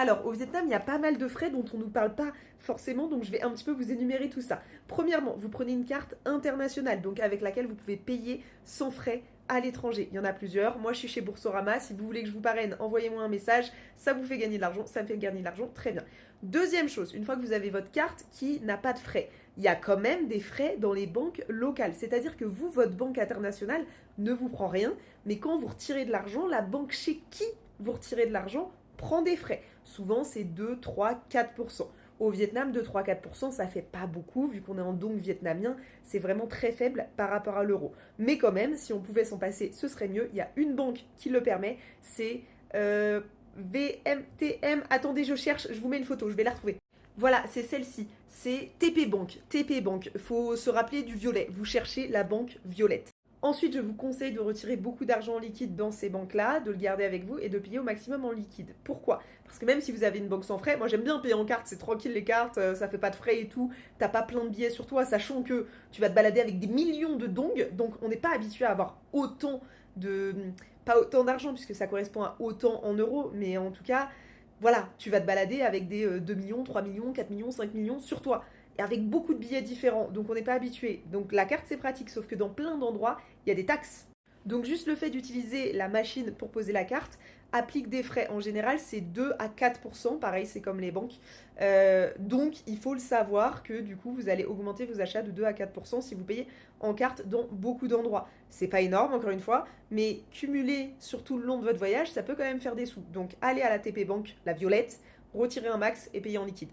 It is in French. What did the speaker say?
Alors, au Vietnam, il y a pas mal de frais dont on ne nous parle pas forcément, donc je vais un petit peu vous énumérer tout ça. Premièrement, vous prenez une carte internationale, donc avec laquelle vous pouvez payer sans frais à l'étranger. Il y en a plusieurs. Moi, je suis chez Boursorama. Si vous voulez que je vous parraine, envoyez-moi un message. Ça vous fait gagner de l'argent. Ça me fait gagner de l'argent. Très bien. Deuxième chose, une fois que vous avez votre carte qui n'a pas de frais, il y a quand même des frais dans les banques locales. C'est-à-dire que vous, votre banque internationale ne vous prend rien, mais quand vous retirez de l'argent, la banque chez qui vous retirez de l'argent prend des frais. Souvent, c'est 2, 3, 4%. Au Vietnam, 2, 3, 4%, ça fait pas beaucoup, vu qu'on est en dong vietnamien, c'est vraiment très faible par rapport à l'euro. Mais quand même, si on pouvait s'en passer, ce serait mieux. Il y a une banque qui le permet, c'est VMTM. Attendez, je cherche, je vous mets une photo, je vais la retrouver. Voilà, c'est celle-ci. C'est TP Bank. TP Bank. Faut se rappeler du violet. Vous cherchez la banque violette. Ensuite, je vous conseille de retirer beaucoup d'argent en liquide dans ces banques-là, de le garder avec vous et de payer au maximum en liquide. Pourquoi? Parce que même si vous avez une banque sans frais, moi j'aime bien payer en carte, c'est tranquille les cartes, ça fait pas de frais et tout, t'as pas plein de billets sur toi, sachant que tu vas te balader avec des millions de dongs, donc on n'est pas habitué à avoir autant de... pas autant d'argent puisque ça correspond à autant en euros, mais en tout cas, voilà, tu vas te balader avec des 2 millions, 3 millions, 4 millions, 5 millions sur toi et avec beaucoup de billets différents, donc on n'est pas habitué. Donc la carte c'est pratique, sauf que dans plein d'endroits, il y a des taxes. Donc juste le fait d'utiliser la machine pour poser la carte applique des frais. En général, c'est 2 à 4%, pareil, c'est comme les banques. Donc il faut le savoir que du coup, vous allez augmenter vos achats de 2 à 4% si vous payez en carte dans beaucoup d'endroits. C'est pas énorme, encore une fois, mais cumulé sur tout le long de votre voyage, ça peut quand même faire des sous. Donc allez à la TP Bank, la violette, retirez un max et payez en liquide.